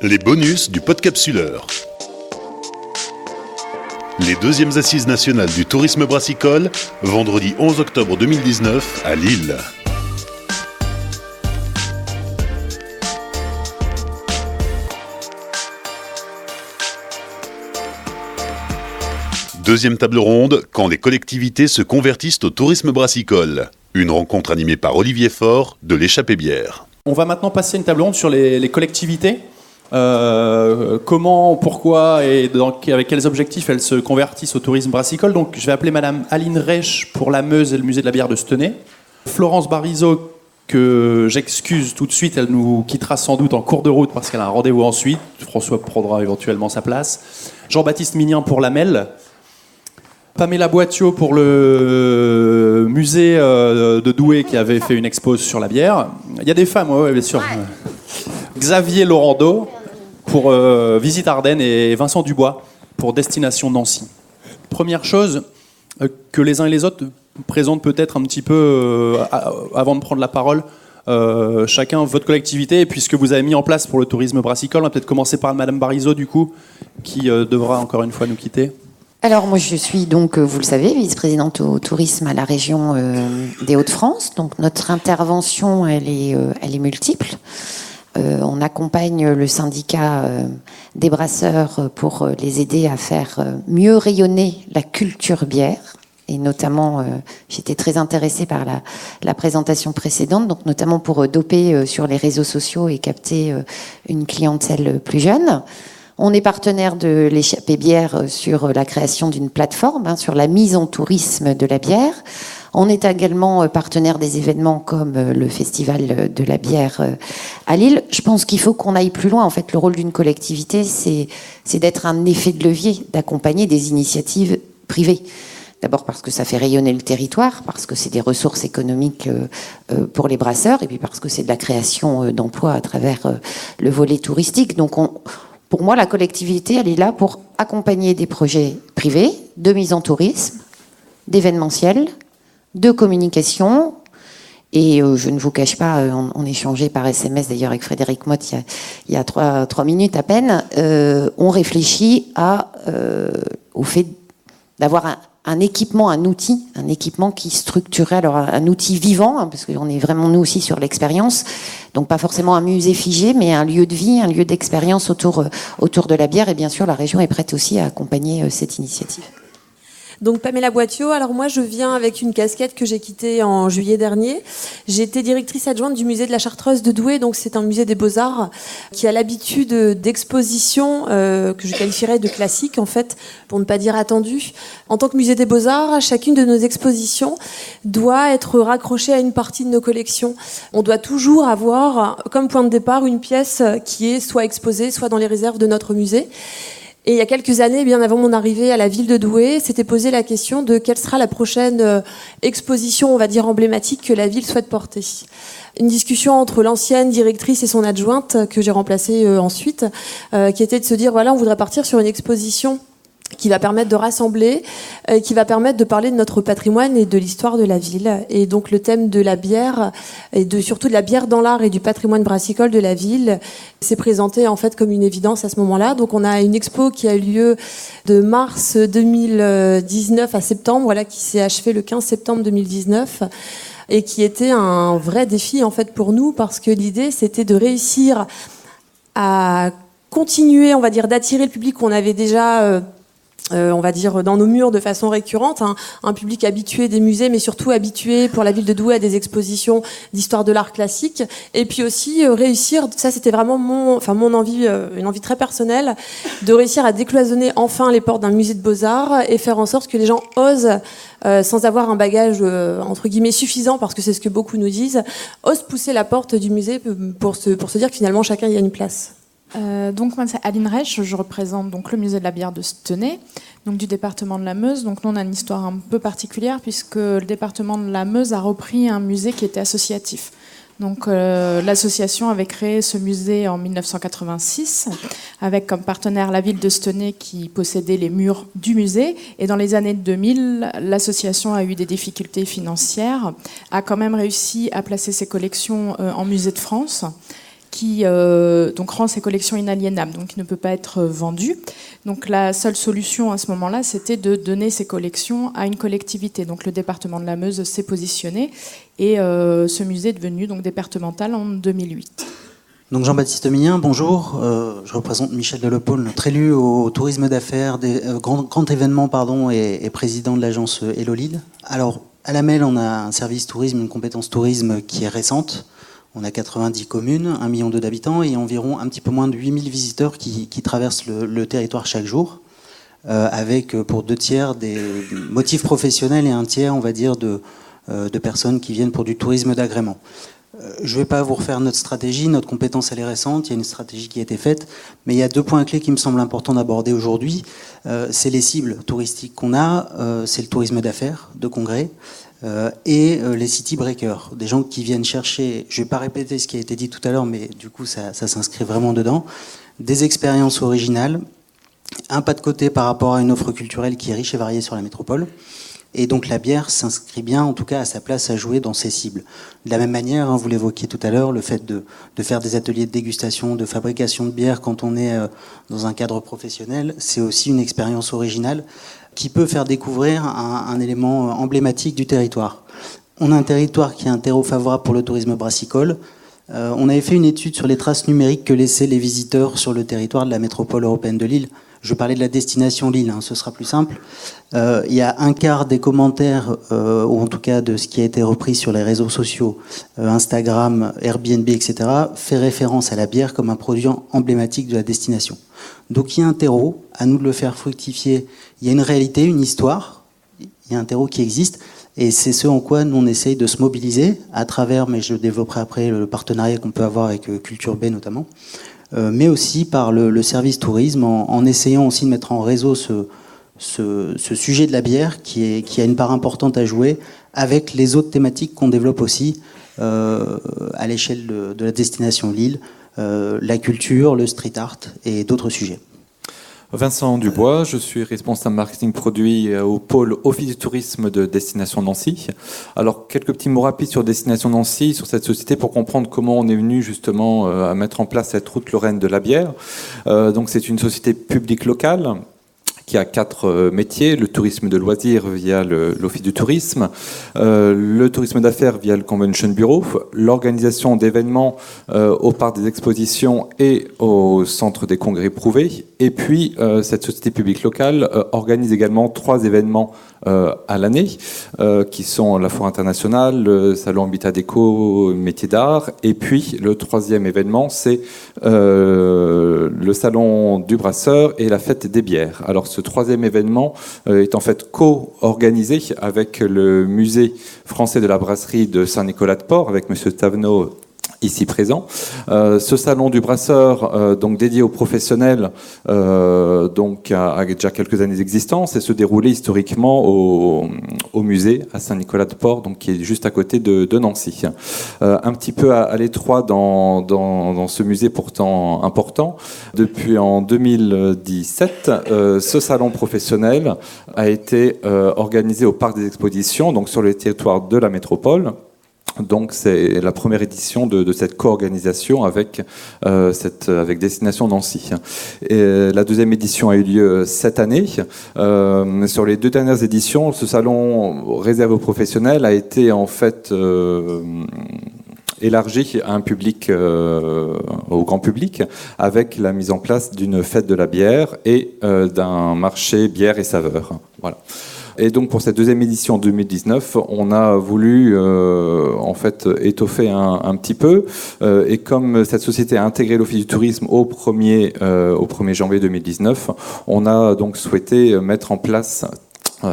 Les bonus du Podcapsuleur. Les deuxièmes assises nationales du tourisme brassicole, vendredi 11 octobre 2019 à Lille. Deuxième table ronde, quand les collectivités se convertissent au tourisme brassicole. Une rencontre animée par Olivier Faure de l'Échappée Bière. On va maintenant passer une table ronde sur les collectivités. Comment, pourquoi et avec quels objectifs elles se convertissent au tourisme brassicole. Donc je vais appeler Madame Aline Reich pour la Meuse et le musée de la bière de Stenay. Florence Barizot, que j'excuse tout de suite, elle nous quittera sans doute en cours de route parce qu'elle a un rendez-vous ensuite. François prendra éventuellement sa place. Jean-Baptiste Mignan pour la MEL. Pamela Boitiot pour le musée de Douai qui avait fait une expo sur la bière. Il y a des femmes, oui, bien sûr. Xavier Laurando pour Visite Ardennes et Vincent Dubois pour Destination Nancy. Première chose que les uns et les autres présentent peut-être un petit peu avant de prendre la parole, chacun votre collectivité et puis ce que vous avez mis en place pour le tourisme brassicole. On va peut-être commencer par Madame Barizot du coup, qui devra encore une fois nous quitter. Alors moi je suis donc, vous le savez, vice-présidente au tourisme à la région des Hauts-de-France. Donc notre intervention elle est multiple. On accompagne le syndicat des brasseurs pour les aider à faire mieux rayonner la culture bière. Et notamment, j'étais très intéressée par la présentation précédente, donc notamment pour doper sur les réseaux sociaux et capter une clientèle plus jeune. On est partenaire de l'Échappée Bière sur la création d'une plateforme, sur la mise en tourisme de la bière. On est également partenaire des événements comme le Festival de la bière à Lille. Je pense qu'il faut qu'on aille plus loin. En fait, le rôle d'une collectivité, c'est d'être un effet de levier, d'accompagner des initiatives privées. D'abord parce que ça fait rayonner le territoire, parce que c'est des ressources économiques pour les brasseurs, et puis parce que c'est de la création d'emplois à travers le volet touristique. Donc pour moi, la collectivité, elle est là pour accompagner des projets privés de mise en tourisme, d'événementiel, de communication. Et je ne vous cache pas, on échangeait par SMS d'ailleurs avec Frédéric Motte il y a 3 minutes à peine. On réfléchit au fait d'avoir un équipement, un équipement qui structurait, alors un outil vivant, parce qu'on est vraiment nous aussi sur l'expérience, donc pas forcément un musée figé, mais un lieu de vie, un lieu d'expérience autour de la bière, et bien sûr la région est prête aussi à accompagner cette initiative. Donc Pamela Boitiot, alors moi je viens avec une casquette que j'ai quittée en juillet dernier. J'ai été directrice adjointe du musée de la Chartreuse de Douai, donc c'est un musée des Beaux-Arts qui a l'habitude d'expositions que je qualifierais de classiques en fait, pour ne pas dire attendues. En tant que musée des Beaux-Arts, chacune de nos expositions doit être raccrochée à une partie de nos collections. On doit toujours avoir comme point de départ une pièce qui est soit exposée, soit dans les réserves de notre musée. Et il y a quelques années, bien avant mon arrivée à la ville de Douai, s'était posé la question de quelle sera la prochaine exposition, on va dire emblématique, que la ville souhaite porter. Une discussion entre l'ancienne directrice et son adjointe, que j'ai remplacée ensuite, qui était de se dire, voilà, on voudrait partir sur une exposition qui va permettre de rassembler, qui va permettre de parler de notre patrimoine et de l'histoire de la ville. Et donc le thème de la bière, et surtout de la bière dans l'art et du patrimoine brassicole de la ville, s'est présenté en fait comme une évidence à ce moment-là. Donc on a une expo qui a eu lieu de mars 2019 à septembre, voilà, qui s'est achevée le 15 septembre 2019. Et qui était un vrai défi en fait pour nous, parce que l'idée c'était de réussir à continuer, on va dire, d'attirer le public qu'on avait déjà on va dire dans nos murs de façon récurrente, un public habitué des musées, mais surtout habitué pour la ville de Douai à des expositions d'histoire de l'art classique, et puis aussi réussir, ça c'était vraiment mon envie, une envie très personnelle, de réussir à décloisonner enfin les portes d'un musée de Beaux-Arts et faire en sorte que les gens osent, sans avoir un bagage entre guillemets suffisant, parce que c'est ce que beaucoup nous disent, osent pousser la porte du musée pour se dire que finalement chacun y a une place. Donc moi c'est Aline Reich, je représente donc le musée de la bière de Stenay, donc du département de la Meuse. Donc nous on a une histoire un peu particulière puisque le département de la Meuse a repris un musée qui était associatif. Donc l'association avait créé ce musée en 1986 avec comme partenaire la ville de Stenay qui possédait les murs du musée, et dans les années 2000 l'association a eu des difficultés financières, a quand même réussi à placer ses collections en musée de France, qui donc rend ses collections inaliénables, donc qui ne peut pas être vendu. Donc la seule solution à ce moment-là, c'était de donner ces collections à une collectivité. Donc le département de la Meuse s'est positionné et ce musée est devenu donc départemental en 2008. Donc Jean-Baptiste Millien, bonjour. Je représente Michel Delepaule, notre élu au tourisme d'affaires, grand événement et président de l'agence Hello Lille. Alors à la MEL, on a un service tourisme, une compétence tourisme qui est récente. On a 90 communes, 1,2 million d'habitants et environ un petit peu moins de 8000 visiteurs qui traversent le territoire chaque jour, avec pour 2 tiers des motifs professionnels et 1 tiers, on va dire, de personnes qui viennent pour du tourisme d'agrément. Je ne vais pas vous refaire notre stratégie, notre compétence elle est récente, il y a une stratégie qui a été faite, mais il y a 2 points clés qui me semblent importants d'aborder aujourd'hui. C'est les cibles touristiques qu'on a, c'est le tourisme d'affaires, de congrès, et les city breakers, des gens qui viennent chercher, je ne vais pas répéter ce qui a été dit tout à l'heure, mais du coup ça s'inscrit vraiment dedans, des expériences originales, un pas de côté par rapport à une offre culturelle qui est riche et variée sur la métropole. Et donc la bière s'inscrit bien, en tout cas, à sa place à jouer dans ces cibles. De la même manière, vous l'évoquiez tout à l'heure, le fait de faire des ateliers de dégustation, de fabrication de bière quand on est dans un cadre professionnel, c'est aussi une expérience originale qui peut faire découvrir un élément emblématique du territoire. On a un territoire qui est un terreau favorable pour le tourisme brassicole. On avait fait une étude sur les traces numériques que laissaient les visiteurs sur le territoire de la métropole européenne de Lille. Je parlais de la destination Lille, ce sera plus simple. Il y a un quart des commentaires, ou en tout cas de ce qui a été repris sur les réseaux sociaux, Instagram, Airbnb, etc., fait référence à la bière comme un produit emblématique de la destination. Donc il y a un terreau, à nous de le faire fructifier. Il y a une réalité, une histoire, il y a un terreau qui existe, et c'est ce en quoi nous on essaye de se mobiliser, à travers, mais je développerai après, le partenariat qu'on peut avoir avec Culture B notamment, mais aussi par le service tourisme, en essayant aussi de mettre en réseau ce sujet de la bière qui a une part importante à jouer avec les autres thématiques qu'on développe aussi à l'échelle de la destination Lille, la culture, le street art et d'autres sujets. Vincent Dubois, je suis responsable marketing produit au pôle Office du tourisme de Destination Nancy. Alors, quelques petits mots rapides sur Destination Nancy, sur cette société, pour comprendre comment on est venu justement à mettre en place cette route Lorraine de la bière. Donc, c'est une société publique locale qui a 4 métiers: le tourisme de loisirs via l'Office du tourisme, le tourisme d'affaires via le Convention Bureau, l'organisation d'événements au parc des expositions et au centre des congrès prouvés. Et puis, cette société publique locale organise également 3 événements à l'année, qui sont la Foire internationale, le Salon Habitat Déco, métier d'art, et puis le 3e événement, c'est le Salon du Brasseur et la Fête des bières. Alors, ce 3e événement est en fait co-organisé avec le Musée français de la brasserie de Saint-Nicolas-de-Port, avec M. Tavenot ici présent. Ce salon du brasseur, donc dédié aux professionnels, donc a déjà quelques années d'existence et se déroulait historiquement au musée à Saint-Nicolas-de-Port, donc qui est juste à côté de Nancy. Un petit peu à l'étroit dans ce musée pourtant important. Depuis en 2017, ce salon professionnel a été organisé au parc des expositions, donc sur le territoire de la métropole. Donc c'est la première édition de cette co-organisation avec Destination Nancy. Et la 2e édition a eu lieu cette année. Sur les 2 dernières éditions, ce salon réservé aux professionnels a été en fait élargi à un public, au grand public, avec la mise en place d'une fête de la bière et d'un marché bière et saveurs. Voilà. Et donc pour cette 2e édition 2019, on a voulu en fait étoffer un petit peu. Et comme cette société a intégré l'Office du tourisme au 1er janvier 2019, on a donc souhaité mettre en place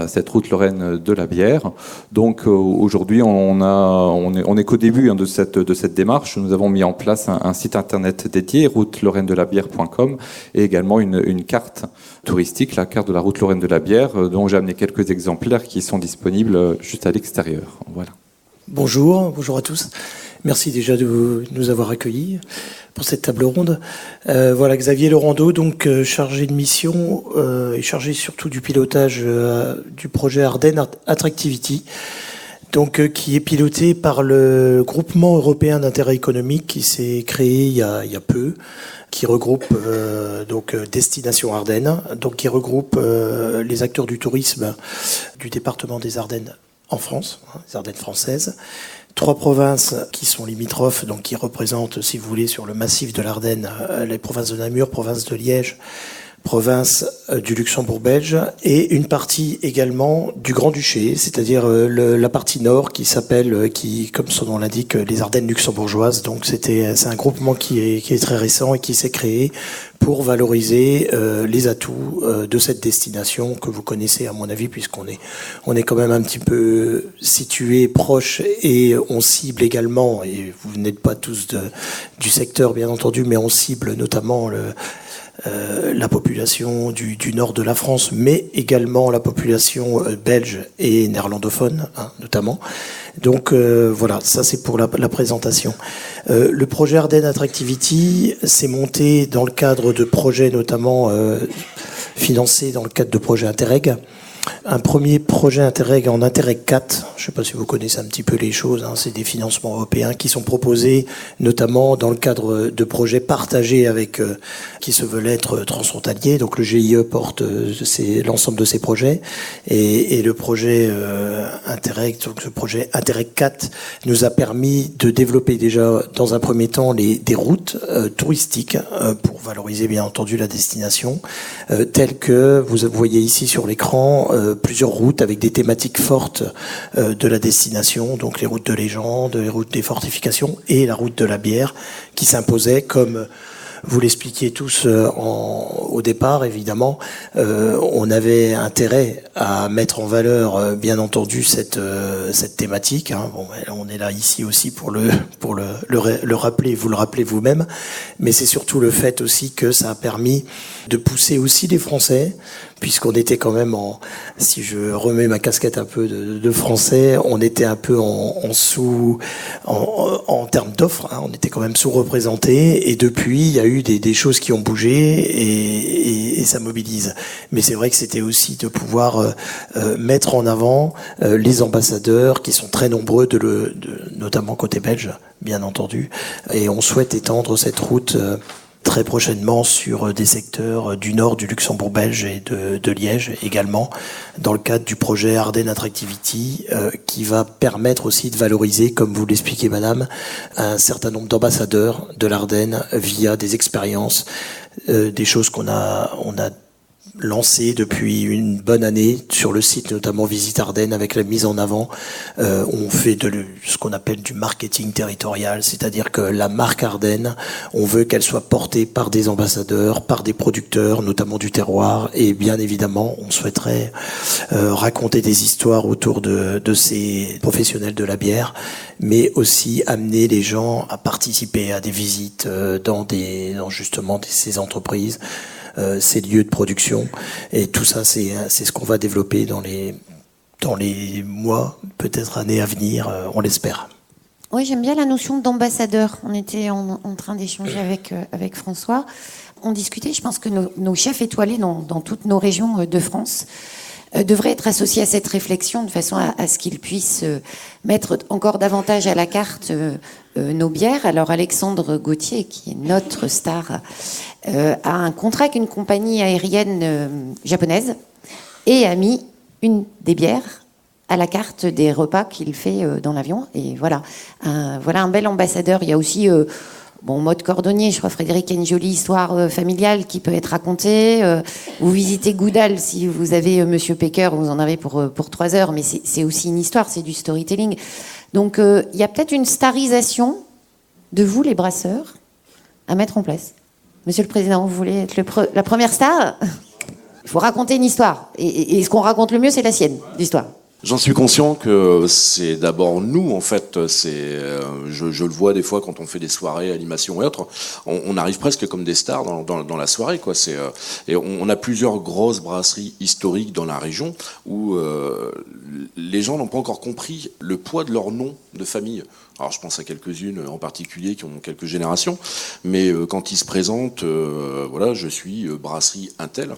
cette route Lorraine de la bière. Donc aujourd'hui, on est qu'au début de cette démarche. Nous avons mis en place un site internet dédié, routelorrainedelbière.com, et également une carte touristique, la carte de la route Lorraine de la bière, dont j'ai amené quelques exemplaires qui sont disponibles juste à l'extérieur. Voilà. Bonjour à tous. Merci déjà de nous avoir accueillis pour cette table ronde. Voilà, Xavier Laurando, donc chargé de mission et chargé surtout du pilotage du projet Ardennes Attractivity. Donc, qui est piloté par le Groupement européen d'intérêt économique qui s'est créé il y a peu, qui regroupe Destination Ardennes, donc qui regroupe les acteurs du tourisme du département des Ardennes en France, les Ardennes françaises. 3 provinces qui sont limitrophes, donc qui représentent, si vous voulez, sur le massif de l'Ardenne, les provinces de Namur, province de Liège, province du Luxembourg belge, et une partie également du Grand-Duché, c'est-à-dire la partie nord qui s'appelle, comme son nom l'indique, les Ardennes luxembourgeoises. Donc c'est un groupement qui est très récent et qui s'est créé pour valoriser les atouts de cette destination que vous connaissez à mon avis, puisqu'on est quand même un petit peu situé proche, et on cible également, et vous n'êtes pas tous du secteur bien entendu, mais on cible notamment la population du nord de la France, mais également la population belge et néerlandophone, notamment. Donc voilà, ça c'est pour la présentation. Le projet Ardennes Attractivity s'est monté dans le cadre de projets notamment financés dans le cadre de projets Interreg. Un premier projet Interreg en Interreg 4, je ne sais pas si vous connaissez un petit peu les choses, c'est des financements européens qui sont proposés notamment dans le cadre de projets partagés avec qui se veulent être transfrontaliers. Donc le GIE porte l'ensemble de ces projets, et le projet Interreg, donc le projet Interreg 4 nous a permis de développer déjà dans un premier temps des routes touristiques pour valoriser bien entendu la destination, telles que vous voyez ici sur l'écran, plusieurs routes avec des thématiques fortes de la destination, donc les routes de légende, les routes des fortifications et la route de la bière qui s'imposaient comme vous l'expliquiez tous au départ, évidemment, on avait intérêt à mettre en valeur, bien entendu, cette thématique. Bon, on est là ici aussi pour le rappeler, vous le rappelez vous-même, mais c'est surtout le fait aussi que ça a permis de pousser aussi les Français, puisqu'on était quand même si je remets ma casquette un peu de Français, on était un peu en termes d'offres, on était quand même sous-représentés, et depuis, il y a eu des choses qui ont bougé, et ça mobilise. Mais c'est vrai que c'était aussi de pouvoir mettre en avant les ambassadeurs, qui sont très nombreux, notamment côté belge, bien entendu, et on souhaite étendre cette route très prochainement sur des secteurs du nord du Luxembourg belge et de Liège également, dans le cadre du projet Ardennes Attractivity, qui va permettre aussi de valoriser, comme vous l'expliquez madame, un certain nombre d'ambassadeurs de l'Ardenne via des expériences, des choses qu'on a lancé depuis une bonne année sur le site, notamment Visite Ardennes, avec la mise en avant. On fait ce qu'on appelle du marketing territorial, c'est-à-dire que la marque Ardennes, on veut qu'elle soit portée par des ambassadeurs, par des producteurs, notamment du terroir, et bien évidemment, on souhaiterait raconter des histoires autour de ces professionnels de la bière, mais aussi amener les gens à participer à des visites dans justement ces entreprises, ces lieux de production, et tout ça c'est ce qu'on va développer dans les mois, peut-être années à venir, on l'espère. Oui, j'aime bien la notion d'ambassadeur. On était en train d'échanger avec François. On discutait, je pense que nos chefs étoilés dans toutes nos régions de France devraient être associés à cette réflexion de façon à ce qu'ils puissent mettre encore davantage à la carte nos bières. Alors Alexandre Gauthier, qui est notre star, a un contrat avec une compagnie aérienne japonaise et a mis une des bières à la carte des repas qu'il fait dans l'avion. Et voilà un bel ambassadeur. Il y a aussi mode cordonnier, je crois, Frédéric a une jolie histoire familiale qui peut être racontée. Vous visitez Goudal, si vous avez Monsieur Pecker, vous en avez pour 3 heures, mais c'est aussi une histoire, c'est du storytelling. Donc il y a peut-être une starisation de vous, les brasseurs, à mettre en place. Monsieur le Président, vous voulez être la première star ? Il faut raconter une histoire. Et ce qu'on raconte le mieux, c'est la sienne, l'histoire. J'en suis conscient que c'est d'abord nous, en fait. Je le vois des fois quand on fait des soirées, animations et autres. On arrive presque comme des stars dans la soirée, quoi. Et on a plusieurs grosses brasseries historiques dans la région où les gens n'ont pas encore compris le poids de leur nom de famille. Alors je pense à quelques-unes en particulier qui ont quelques générations, mais quand ils se présentent, je suis brasserie Intel,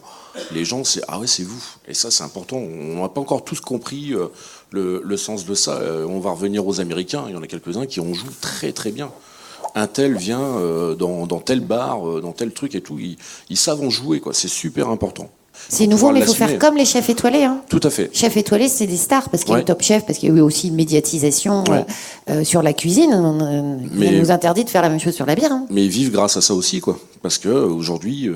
les gens c'est ah ouais c'est vous, et ça c'est important. On n'a pas encore tous compris le sens de ça. On va revenir aux Américains, il y en a quelques-uns qui en jouent très très bien. Un tel vient dans tel bar, dans tel truc et tout, ils savent en jouer, quoi. C'est super important. C'est nouveau, mais il faut faire comme les chefs étoilés. Hein. Tout à fait. Chefs étoilés, c'est des stars, parce qu'il y a le Top Chef, parce qu'il y a eu aussi une médiatisation sur la cuisine. On nous interdit de faire la même chose sur la bière. Hein. Mais ils vivent grâce à ça aussi, quoi. Parce que aujourd'hui,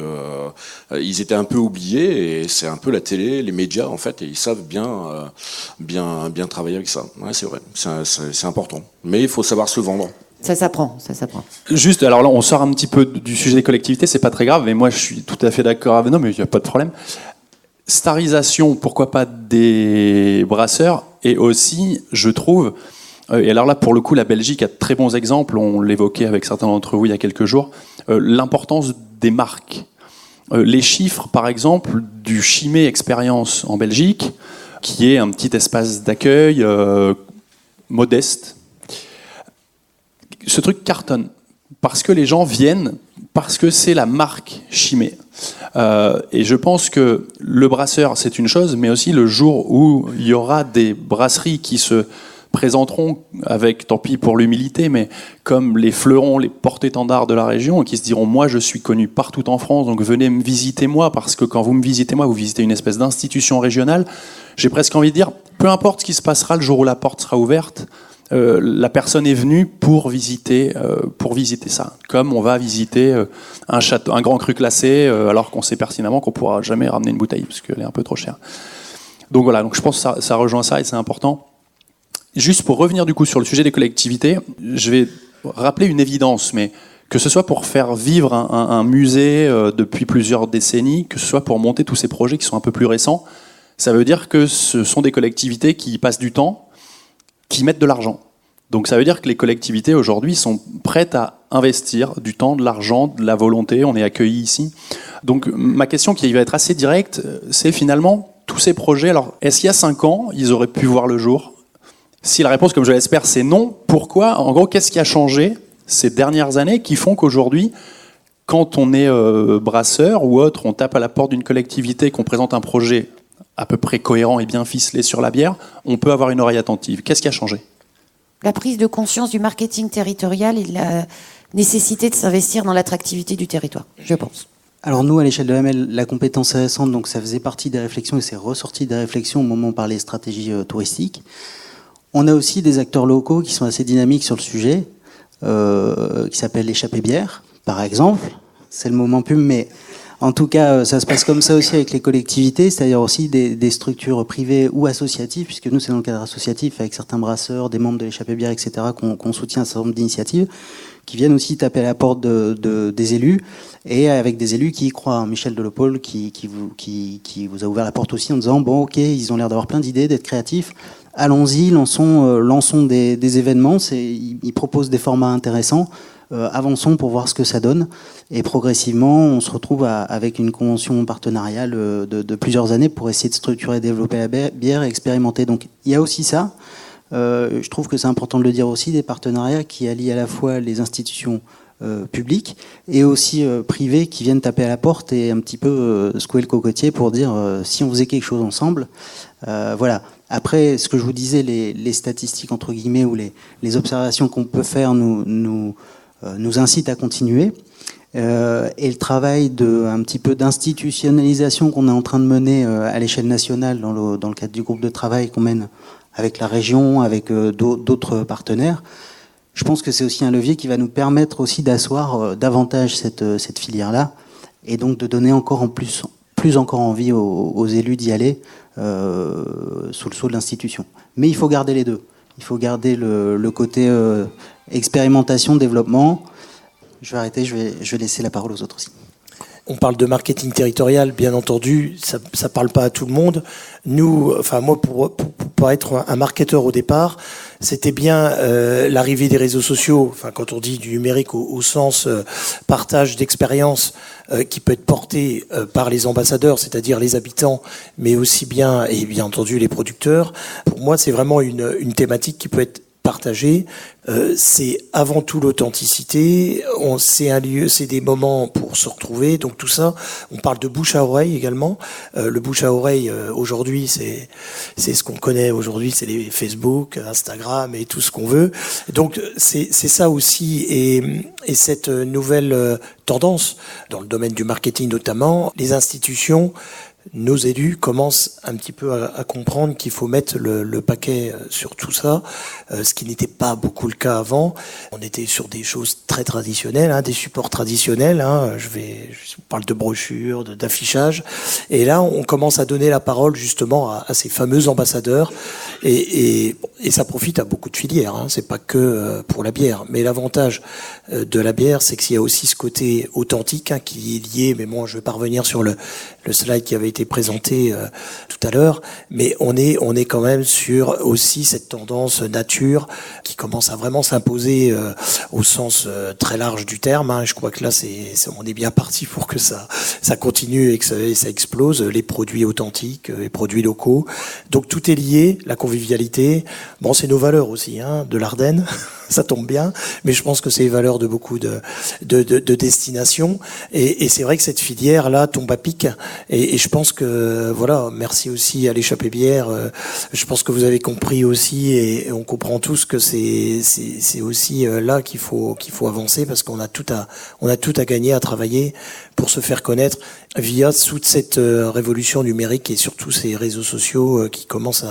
ils étaient un peu oubliés, et c'est un peu la télé, les médias, en fait, et ils savent bien travailler avec ça. Ouais, c'est vrai, c'est important. Mais il faut savoir se vendre. Ça s'apprend. Juste, alors là, on sort un petit peu du sujet des collectivités, c'est pas très grave, mais moi je suis tout à fait d'accord avec... Non, mais il n'y a pas de problème. Starisation, pourquoi pas des brasseurs, et aussi, je trouve, et alors là, pour le coup, la Belgique a de très bons exemples, on l'évoquait avec certains d'entre vous il y a quelques jours, l'importance des marques. Les chiffres, par exemple, du Chimay Expérience en Belgique, qui est un petit espace d'accueil modeste. Ce truc cartonne parce que les gens viennent, parce que c'est la marque Chimay. Et je pense que le brasseur, c'est une chose, mais aussi le jour où il y aura des brasseries qui se présenteront avec, tant pis pour l'humilité, mais comme les fleurons, les porte-étendards de la région, et qui se diront, moi je suis connu partout en France, donc venez me visiter moi, parce que quand vous me visitez moi, vous visitez une espèce d'institution régionale. J'ai presque envie de dire, peu importe ce qui se passera le jour où la porte sera ouverte, la personne est venue pour visiter ça. Comme on va visiter un château, un grand cru classé, alors qu'on sait pertinemment qu'on ne pourra jamais ramener une bouteille parce qu'elle est un peu trop chère. Donc voilà, donc je pense que ça rejoint ça et c'est important. Juste pour revenir du coup sur le sujet des collectivités, je vais rappeler une évidence, mais que ce soit pour faire vivre un musée depuis plusieurs décennies, que ce soit pour monter tous ces projets qui sont un peu plus récents, ça veut dire que ce sont des collectivités qui passent du temps, qui mettent de l'argent. Donc ça veut dire que les collectivités aujourd'hui sont prêtes à investir du temps, de l'argent, de la volonté. On est accueillis ici. Donc ma question qui va être assez directe, c'est finalement tous ces projets. Alors est-ce qu'il y a 5 ans, ils auraient pu voir le jour ? Si la réponse, comme je l'espère, c'est non, pourquoi ? En gros, qu'est-ce qui a changé ces dernières années qui font qu'aujourd'hui, quand on est brasseur ou autre, on tape à la porte d'une collectivité, qu'on présente un projet à peu près cohérent et bien ficelé sur la bière, on peut avoir une oreille attentive. Qu'est-ce qui a changé ? La prise de conscience du marketing territorial et de la nécessité de s'investir dans l'attractivité du territoire, je pense. Alors nous, à l'échelle de l'AML, la compétence est récente, donc ça faisait partie des réflexions et c'est ressorti des réflexions au moment où on parlait stratégie touristique. On a aussi des acteurs locaux qui sont assez dynamiques sur le sujet, qui s'appellent l'échappée bière, par exemple. C'est le moment pub, mais... En tout cas, ça se passe comme ça aussi avec les collectivités, c'est-à-dire aussi des structures privées ou associatives, puisque nous, c'est dans le cadre associatif, avec certains brasseurs, des membres de l'échappée bière, etc., qu'on soutient un certain nombre d'initiatives, qui viennent aussi taper à la porte des élus, et avec des élus qui y croient. Michel Delopole, qui vous a ouvert la porte aussi en disant, bon, ok, ils ont l'air d'avoir plein d'idées, d'être créatifs, allons-y, lançons des événements, ils proposent des formats intéressants, avançons pour voir ce que ça donne. Et progressivement, on se retrouve avec une convention partenariale de plusieurs années pour essayer de structurer et développer la bière et expérimenter. Donc il y a aussi ça. Je trouve que c'est important de le dire aussi, des partenariats qui allient à la fois les institutions publiques et aussi privées qui viennent taper à la porte et un petit peu secouer le cocotier pour dire si on faisait quelque chose ensemble. Voilà. Après, ce que je vous disais, les statistiques entre guillemets ou les observations qu'on peut faire nous incite à continuer. Et le travail un petit peu d'institutionnalisation qu'on est en train de mener à l'échelle nationale dans le cadre du groupe de travail qu'on mène avec la région, avec d'autres partenaires, je pense que c'est aussi un levier qui va nous permettre aussi d'asseoir davantage cette filière-là et donc de donner plus encore envie aux élus d'y aller sous le sceau de l'institution. Mais il faut garder les deux. Il faut garder le côté expérimentation, développement. Je vais arrêter, je vais laisser la parole aux autres aussi. On parle de marketing territorial, bien entendu, ça parle pas à tout le monde. Nous, enfin moi, pour être un marketeur au départ, c'était bien l'arrivée des réseaux sociaux. Enfin, quand on dit du numérique au sens partage d'expérience qui peut être porté par les ambassadeurs, c'est-à-dire les habitants, mais aussi bien et bien entendu les producteurs. Pour moi, c'est vraiment une thématique qui peut être partagée c'est avant tout l'authenticité. C'est un lieu, c'est des moments pour se retrouver. Donc tout ça, on parle de bouche à oreille également. Le bouche à oreille aujourd'hui, c'est ce qu'on connaît aujourd'hui, c'est les Facebook, Instagram et tout ce qu'on veut. Donc c'est ça aussi, et cette nouvelle tendance dans le domaine du marketing notamment, les institutions, nos élus commencent un petit peu à comprendre qu'il faut mettre le paquet sur tout ça, ce qui n'était pas beaucoup le cas avant. On était sur des choses très traditionnelles, des supports traditionnels. Je parle de brochures, d'affichage. Et là, on commence à donner la parole justement à ces fameux ambassadeurs. Et ça profite à beaucoup de filières. C'est pas que pour la bière. Mais l'avantage de la bière, c'est qu'il y a aussi ce côté authentique qui est lié. Mais moi, je vais pas revenir sur le slide qui avait été présenté tout à l'heure, mais on est quand même sur aussi cette tendance nature qui commence à vraiment s'imposer au sens très large du terme. Je crois que là, on est bien parti pour que ça continue et que ça explose. Les produits authentiques, les produits locaux. Donc tout est lié, la convivialité. Bon, c'est nos valeurs aussi, de l'Ardenne. Ça tombe bien, mais je pense que c'est les valeurs de beaucoup de destinations. Et c'est vrai que cette filière-là tombe à pic. Et je pense que, voilà, merci aussi à l'échappée bière. Je pense que vous avez compris aussi, et on comprend tous que c'est aussi là qu'il faut avancer, parce qu'on a tout à gagner, à travailler pour se faire connaître via toute cette révolution numérique et surtout ces réseaux sociaux qui commencent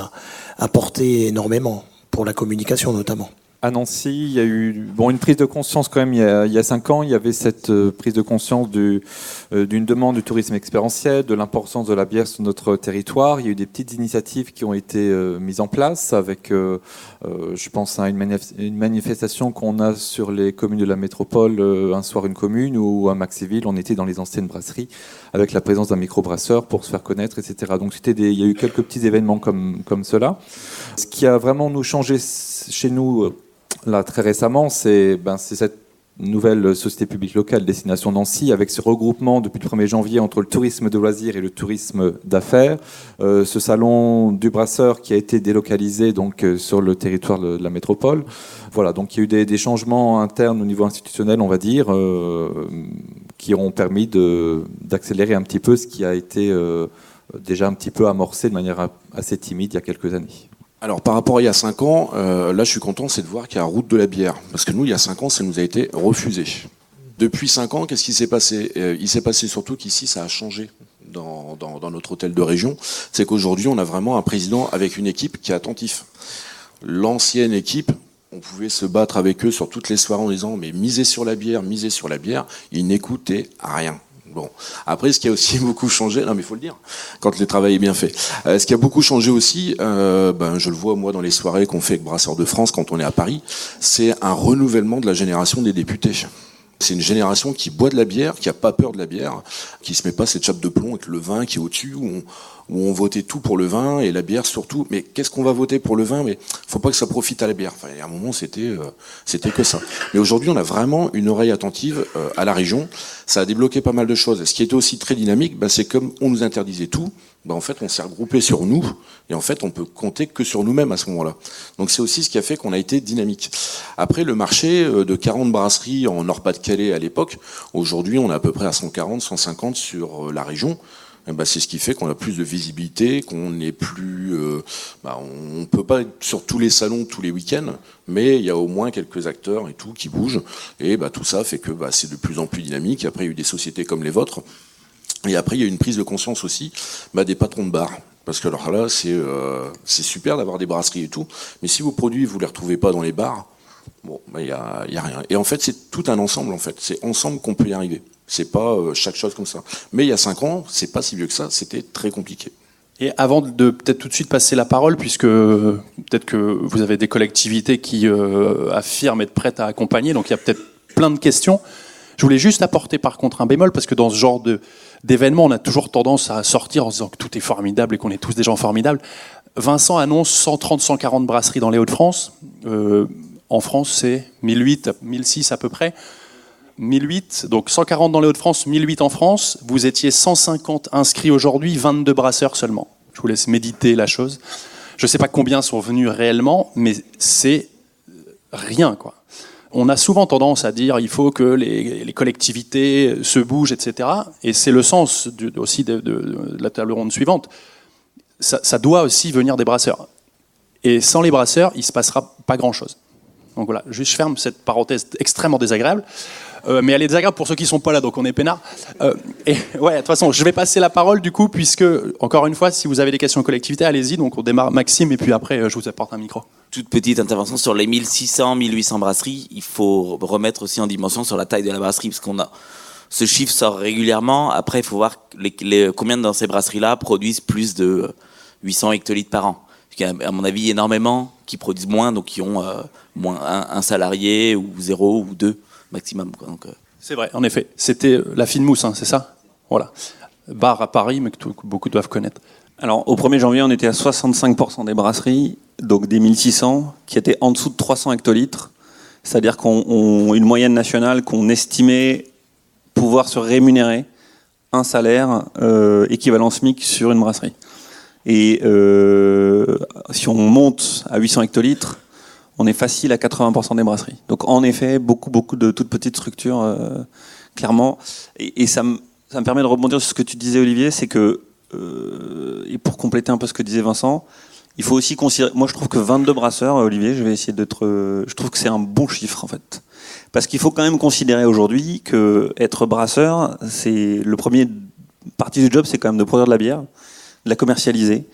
à porter énormément pour la communication notamment. À Nancy, il y a eu une prise de conscience quand même il y a 5 ans. Il y avait cette prise de conscience d'une demande du tourisme expérientiel, de l'importance de la bière sur notre territoire. Il y a eu des petites initiatives qui ont été mises en place avec, je pense à une manifestation qu'on a sur les communes de la métropole, un soir une commune, ou à Maxéville, on était dans les anciennes brasseries avec la présence d'un microbrasseur pour se faire connaître, etc. Donc il y a eu quelques petits événements comme cela. Ce qui a vraiment nous changé chez nous là très récemment, c'est cette nouvelle société publique locale Destination Nancy, avec ce regroupement depuis le 1er janvier entre le tourisme de loisirs et le tourisme d'affaires. Ce salon du brasseur qui a été délocalisé donc sur le territoire de la métropole. Voilà, donc il y a eu des changements internes au niveau institutionnel, on va dire, qui ont permis d'accélérer un petit peu ce qui a été déjà un petit peu amorcé de manière assez timide il y a quelques années. Alors par rapport à il y a 5 ans, là je suis content, c'est de voir qu'il y a la route de la bière. Parce que nous, il y a 5 ans, ça nous a été refusé. Depuis 5 ans, qu'est-ce qui s'est passé ? Il s'est passé surtout qu'ici, ça a changé dans notre hôtel de région. C'est qu'aujourd'hui, on a vraiment un président avec une équipe qui est attentif. L'ancienne équipe, on pouvait se battre avec eux sur toutes les soirées en disant « mais misez sur la bière », ils n'écoutaient rien. Bon. Après, ce qui a aussi beaucoup changé, non mais il faut le dire, quand le travail est bien fait. Ce qui a beaucoup changé aussi, je le vois moi dans les soirées qu'on fait avec Brasseurs de France quand on est à Paris, c'est un renouvellement de la génération des députés. C'est une génération qui boit de la bière, qui a pas peur de la bière, qui se met pas cette chape de plomb avec le vin qui est au-dessus, où on votait tout pour le vin et la bière surtout. Mais qu'est-ce qu'on va voter pour le vin ? Mais faut pas que ça profite à la bière. Enfin, à un moment, c'était que ça. Mais aujourd'hui, on a vraiment une oreille attentive à la région. Ça a débloqué pas mal de choses. Ce qui était aussi très dynamique, c'est comme on nous interdisait tout. En fait, on s'est regroupé sur nous, et en fait, on peut compter que sur nous-mêmes à ce moment-là. Donc, c'est aussi ce qui a fait qu'on a été dynamique. Après, le marché de 40 brasseries en Nord-Pas-de-Calais à l'époque, aujourd'hui, on est à peu près à 140, 150 sur la région. C'est ce qui fait qu'on a plus de visibilité, qu'on n'est plus, on peut pas être sur tous les salons tous les week-ends, mais il y a au moins quelques acteurs et tout qui bougent, et tout ça fait que c'est de plus en plus dynamique. Après, il y a eu des sociétés comme les vôtres. Et après, il y a une prise de conscience aussi des patrons de bars. Parce que alors là, c'est super d'avoir des brasseries et tout, mais si vos produits, vous les retrouvez pas dans les bars, il y a rien. Et en fait, c'est tout un ensemble, en fait. C'est ensemble qu'on peut y arriver. C'est pas chaque chose comme ça. Mais il y a 5 ans, c'est pas si vieux que ça, c'était très compliqué. Et avant de peut-être tout de suite passer la parole, puisque peut-être que vous avez des collectivités qui affirment être prêtes à accompagner, donc il y a peut-être plein de questions. Je voulais juste apporter par contre un bémol, parce que dans ce genre d'événement, on a toujours tendance à sortir en se disant que tout est formidable et qu'on est tous des gens formidables. Vincent annonce 130-140 brasseries dans les Hauts-de-France. En France, c'est 1008, 1006 à peu près. 1008, donc 140 dans les Hauts-de-France, 1008 en France. Vous étiez 150 inscrits aujourd'hui, 22 brasseurs seulement. Je vous laisse méditer la chose. Je ne sais pas combien sont venus réellement, mais c'est rien, quoi. On a souvent tendance à dire il faut que les collectivités se bougent, etc. Et c'est le sens aussi de la table ronde suivante. Ça doit aussi venir des brasseurs. Et sans les brasseurs, il ne se passera pas grand-chose. Donc voilà, juste je ferme cette parenthèse extrêmement désagréable. Mais elle est désagréable pour ceux qui ne sont pas là, donc on est peinard. Et ouais, de toute façon, je vais passer la parole du coup, puisque, encore une fois, si vous avez des questions aux collectivités, allez-y. Donc on démarre Maxime, et puis après, je vous apporte un micro. Toute petite intervention sur les 1600, 1800 brasseries. Il faut remettre aussi en dimension sur la taille de la brasserie, parce qu'on a ce chiffre sort régulièrement. Après, il faut voir combien dans ces brasseries-là produisent plus de 800 hectolitres par an. Il y a, à mon avis, énormément qui produisent moins, donc qui ont moins un salarié, ou 0 ou 2 maximum, quoi. Donc, c'est vrai, en effet. C'était la fine mousse, hein, c'est ça ? Voilà. Bar à Paris, mais que beaucoup doivent connaître. Alors, au 1er janvier, on était à 65% des brasseries, donc des 1600, qui étaient en dessous de 300 hectolitres. C'est-à-dire qu'on une moyenne nationale qu'on estimait pouvoir se rémunérer un salaire équivalent SMIC sur une brasserie. Et si on monte à 800 hectolitres, on est facile à 80% des brasseries. Donc en effet, beaucoup de toutes petites structures, clairement. Et ça me permet de rebondir sur ce que tu disais, Olivier, c'est que, et pour compléter un peu ce que disait Vincent, il faut aussi considérer... Moi, je trouve que 22 brasseurs, Olivier, je vais essayer d'être... Je trouve que c'est un bon chiffre, en fait. Parce qu'il faut quand même considérer aujourd'hui que être brasseur, c'est le premier partie du job, c'est quand même de produire de la bière, de la commercialiser,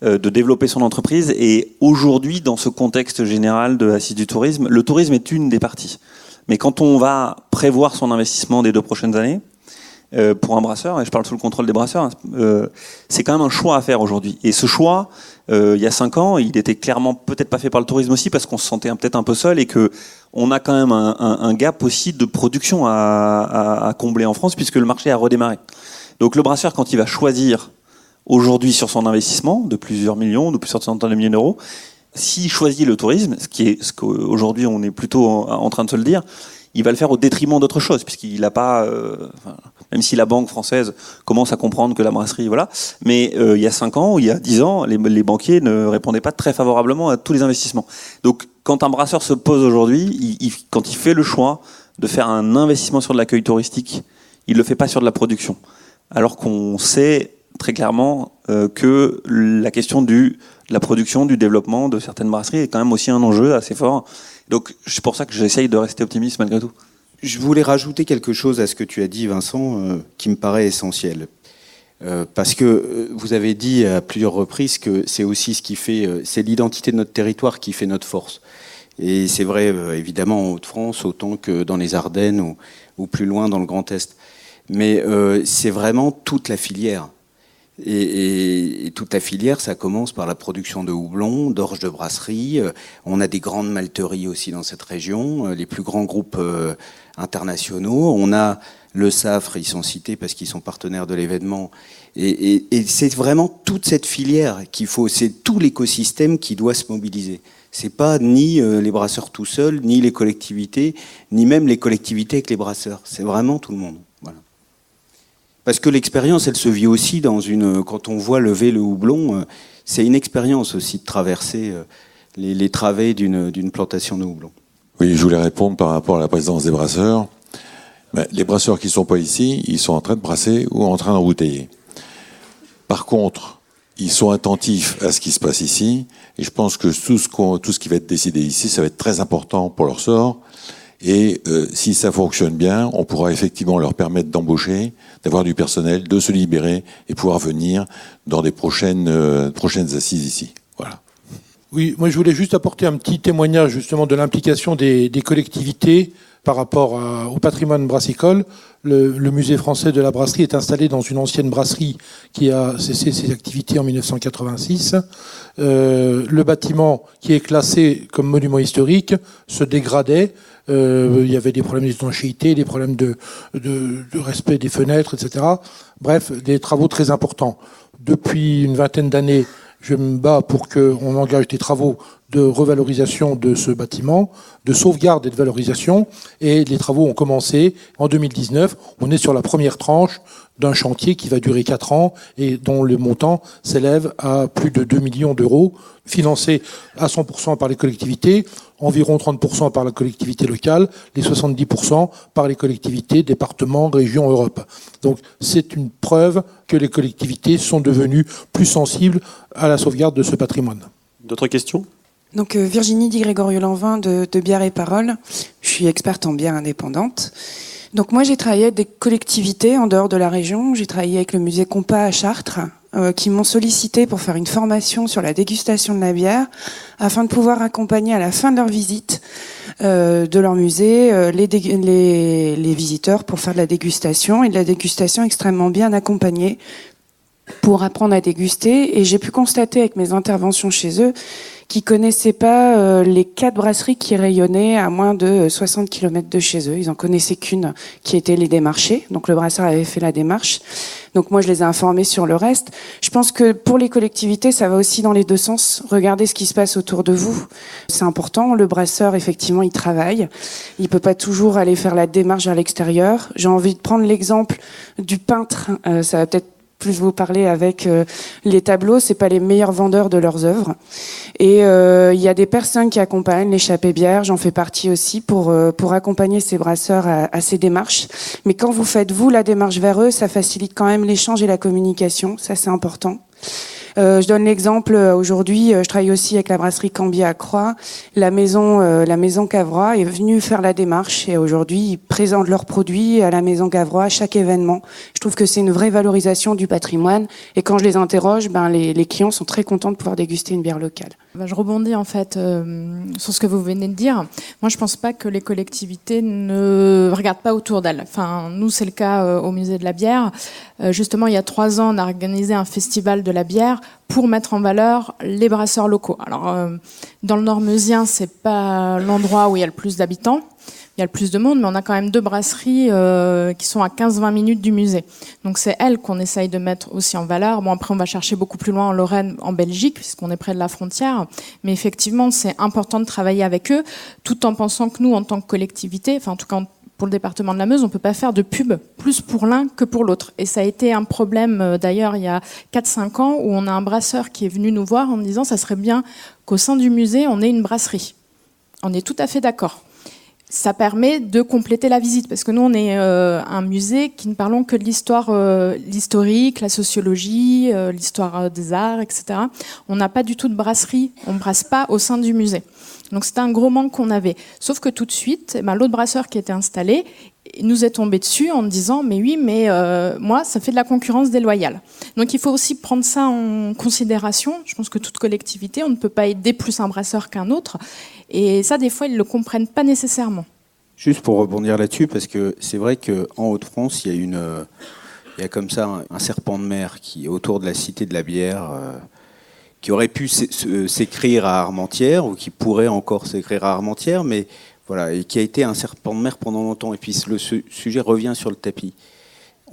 de développer son entreprise. Et aujourd'hui, dans ce contexte général de l'Assise du tourisme, le tourisme est une des parties. Mais quand on va prévoir son investissement des 2 prochaines années, pour un brasseur, et je parle sous le contrôle des brasseurs, c'est quand même un choix à faire aujourd'hui. Et ce choix, il y a 5 ans, il était clairement peut-être pas fait par le tourisme aussi, parce qu'on se sentait peut-être un peu seul, et qu'on a quand même un gap aussi de production à combler en France, puisque le marché a redémarré. Donc le brasseur, quand il va choisir aujourd'hui sur son investissement de plusieurs millions, de plusieurs centaines de millions d'euros, s'il choisit le tourisme, ce qu'aujourd'hui on est plutôt en train de se le dire, il va le faire au détriment d'autres choses, puisqu'il n'a pas, même si la banque française commence à comprendre que la brasserie, voilà, mais il y a 5 ans ou il y a 10 ans, les banquiers ne répondaient pas très favorablement à tous les investissements. Donc quand un brasseur se pose aujourd'hui, quand il fait le choix de faire un investissement sur de l'accueil touristique, il ne le fait pas sur de la production. Alors qu'on sait très clairement que la question de la production, du développement de certaines brasseries est quand même aussi un enjeu assez fort. Donc c'est pour ça que j'essaye de rester optimiste malgré tout. Je voulais rajouter quelque chose à ce que tu as dit, Vincent, qui me paraît essentiel. Parce que vous avez dit à plusieurs reprises que c'est aussi ce qui fait, c'est l'identité de notre territoire qui fait notre force. Et c'est vrai évidemment en Hauts-de-France autant que dans les Ardennes ou plus loin dans le Grand Est. Mais c'est vraiment toute la filière. Et toute la filière, ça commence par la production de houblon, d'orge de brasserie. On a des grandes malteries aussi dans cette région, les plus grands groupes internationaux. On a le SAFRE, ils sont cités parce qu'ils sont partenaires de l'événement. Et c'est vraiment toute cette filière qu'il faut, c'est tout l'écosystème qui doit se mobiliser. C'est pas ni les brasseurs tout seuls, ni les collectivités, ni même les collectivités avec les brasseurs. C'est vraiment tout le monde. Voilà. Parce que l'expérience, elle se vit aussi quand on voit lever le houblon, c'est une expérience aussi de traverser les travées d'une plantation de houblon. Oui, je voulais répondre par rapport à la présidence des brasseurs. Les brasseurs qui ne sont pas ici, ils sont en train de brasser ou en train d'embouteiller. Par contre, ils sont attentifs à ce qui se passe ici, et je pense que tout ce qui va être décidé ici, ça va être très important pour leur sort. Et si ça fonctionne bien, on pourra effectivement leur permettre d'embaucher, d'avoir du personnel, de se libérer et pouvoir venir dans des prochaines assises ici. Voilà. Oui, moi je voulais juste apporter un petit témoignage justement de l'implication des collectivités par rapport au patrimoine brassicole. Le musée français de la brasserie est installé dans une ancienne brasserie qui a cessé ses activités en 1986. Le bâtiment qui est classé comme monument historique se dégradait. Il y avait des problèmes d'étanchéité, des problèmes de respect des fenêtres, etc. Bref, des travaux très importants. Depuis une vingtaine d'années, je me bats pour qu'on engage des travaux de revalorisation de ce bâtiment, de sauvegarde et de valorisation, et les travaux ont commencé en 2019. On est sur la première tranche d'un chantier qui va durer 4 ans et dont le montant s'élève à plus de 2 millions d'euros, financé à 100% par les collectivités, environ 30% par la collectivité locale, les 70% par les collectivités, départements, régions, Europe. Donc c'est une preuve que les collectivités sont devenues plus sensibles à la sauvegarde de ce patrimoine. D'autres questions ? Donc Virginie Di Gregorio-Lanvin de Bière et Parole. Je suis experte en bière indépendante. Donc moi j'ai travaillé avec des collectivités en dehors de la région. J'ai travaillé avec le musée Compas à Chartres, qui m'ont sollicité pour faire une formation sur la dégustation de la bière, afin de pouvoir accompagner à la fin de leur visite de leur musée les visiteurs pour faire de la dégustation, et de la dégustation extrêmement bien accompagnée pour apprendre à déguster. Et j'ai pu constater avec mes interventions chez eux qu'ils connaissaient pas les 4 brasseries qui rayonnaient à moins de 60 km de chez eux. Ils en connaissaient qu'une, qui était les Démarchés. Donc le brasseur avait fait la démarche. Donc moi je les ai informés sur le reste. Je pense que pour les collectivités, ça va aussi dans les deux sens. Regardez ce qui se passe autour de vous. C'est important. Le brasseur, effectivement, il travaille. Il peut pas toujours aller faire la démarche vers l'extérieur. J'ai envie de prendre l'exemple du peintre. Ça va peut-être plus vous parler avec les tableaux, c'est pas les meilleurs vendeurs de leurs œuvres. Et il y a des personnes qui accompagnent l'échappée bière, j'en fais partie aussi, pour accompagner ces brasseurs à ces démarches. Mais quand vous faites, vous, la démarche vers eux, ça facilite quand même l'échange et la communication, ça c'est important. Je donne l'exemple, aujourd'hui, je travaille aussi avec la brasserie Cambier à Croix. La maison Cavrois est venue faire la démarche et aujourd'hui, ils présentent leurs produits à la maison Cavrois à chaque événement. Je trouve que c'est une vraie valorisation du patrimoine et quand je les interroge, les clients sont très contents de pouvoir déguster une bière locale. Je rebondis en fait sur ce que vous venez de dire. Moi, je pense pas que les collectivités ne regardent pas autour d'elles. Enfin, nous, c'est le cas au musée de la bière. Justement, il y a 3 ans, on a organisé un festival de la bière pour mettre en valeur les brasseurs locaux. Alors, dans le Nord meusien, c'est pas l'endroit où il y a le plus d'habitants. Il y a le plus de monde, mais on a quand même 2 brasseries qui sont à 15-20 minutes du musée. Donc c'est elles qu'on essaye de mettre aussi en valeur. Bon, après on va chercher beaucoup plus loin en Lorraine, en Belgique, puisqu'on est près de la frontière. Mais effectivement, c'est important de travailler avec eux, tout en pensant que nous, en tant que collectivité, enfin en tout cas pour le département de la Meuse, on ne peut pas faire de pub plus pour l'un que pour l'autre. Et ça a été un problème d'ailleurs il y a 4-5 ans, où on a un brasseur qui est venu nous voir en nous disant ça serait bien qu'au sein du musée, on ait une brasserie. On est tout à fait d'accord. Ça permet de compléter la visite, parce que nous, on est un musée qui ne parlons que de l'histoire, l'historique, la sociologie, l'histoire des arts, etc. On n'a pas du tout de brasserie, on ne brasse pas au sein du musée. Donc c'était un gros manque qu'on avait. Sauf que tout de suite, l'autre brasseur qui était installé nous est tombé dessus en disant « mais oui, mais moi, ça fait de la concurrence déloyale ». Donc il faut aussi prendre ça en considération. Je pense que toute collectivité, on ne peut pas aider plus un brasseur qu'un autre. Et ça, des fois, ils ne le comprennent pas nécessairement. Juste pour rebondir là-dessus, parce que c'est vrai qu'en Hauts-de-France, il y a comme ça un serpent de mer qui est autour de la Cité de la Bière, qui aurait pu s'écrire à Armentières, ou qui pourrait encore s'écrire à Armentières, mais voilà, et qui a été un serpent de mer pendant longtemps. Et puis le sujet revient sur le tapis.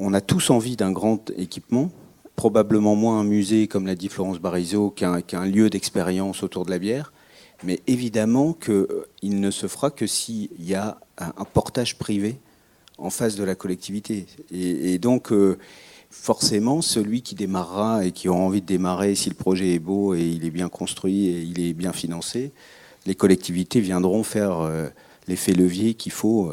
On a tous envie d'un grand équipement, probablement moins un musée, comme l'a dit Florence Barizot, qu'un lieu d'expérience autour de la bière. Mais évidemment qu'il ne se fera que s'il y a un portage privé en face de la collectivité. Et donc, forcément, celui qui démarrera et qui aura envie de démarrer, si le projet est beau et il est bien construit et il est bien financé, les collectivités viendront faire l'effet levier qu'il faut.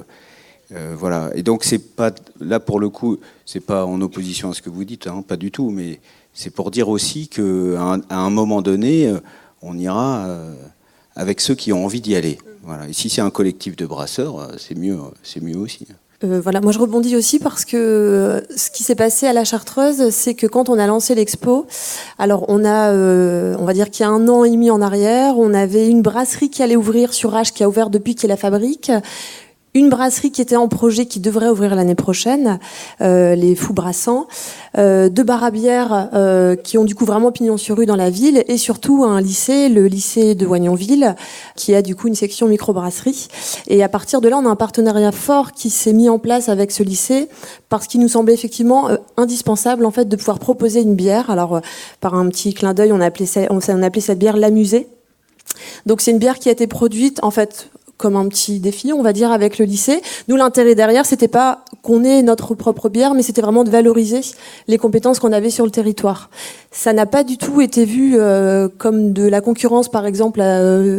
Voilà. Et donc, c'est pas, là, pour le coup, c'est pas en opposition à ce que vous dites, hein, pas du tout, mais c'est pour dire aussi qu'à un moment donné, on ira avec ceux qui ont envie d'y aller. Voilà. Et si c'est un collectif de brasseurs, c'est mieux aussi. Voilà, moi je rebondis aussi parce que ce qui s'est passé à la Chartreuse, c'est que quand on a lancé l'expo, alors on va dire qu'il y a 1 an et demi en arrière, on avait une brasserie qui allait ouvrir sur H, qui a ouvert depuis qu'il y a la fabrique. Une brasserie qui était en projet, qui devrait ouvrir l'année prochaine, les Fous Brassants, 2 bars à bière qui ont du coup vraiment pignon sur rue dans la ville, et surtout un lycée, le lycée de Wagnonville, qui a du coup une section microbrasserie. Et à partir de là, on a un partenariat fort qui s'est mis en place avec ce lycée, parce qu'il nous semblait effectivement indispensable en fait de pouvoir proposer une bière. Alors par un petit clin d'œil, on a appelé cette bière La Musée. Donc c'est une bière qui a été produite en fait comme un petit défi, on va dire, avec le lycée. Nous, l'intérêt derrière, c'était pas qu'on ait notre propre bière, mais c'était vraiment de valoriser les compétences qu'on avait sur le territoire. Ça n'a pas du tout été vu comme de la concurrence, par exemple,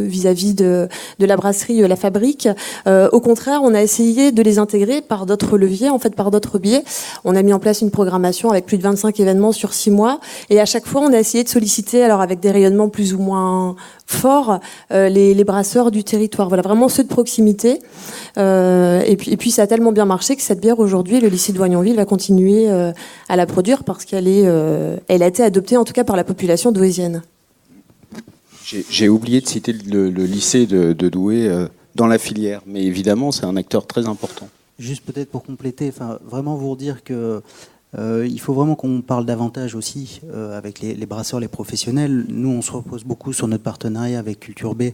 vis-à-vis de la brasserie La Fabrique. Au contraire, on a essayé de les intégrer par d'autres leviers, en fait, par d'autres biais. On a mis en place une programmation avec plus de 25 événements sur 6 mois. Et à chaque fois, on a essayé de solliciter, alors avec des rayonnements plus ou moins forts, les brasseurs du territoire. Voilà, vraiment ceux de proximité. Et puis, ça a tellement bien marché que cette bière, aujourd'hui, le lycée de Voignonville va continuer à la produire parce qu'elle elle a été adoptée en tout cas par la population douaisienne. J'ai oublié de citer le lycée de Douai dans la filière, mais évidemment c'est un acteur très important. Juste peut-être pour compléter, vraiment vous redire que il faut vraiment qu'on parle davantage aussi avec les brasseurs, les professionnels. Nous, on se repose beaucoup sur notre partenariat avec Culture B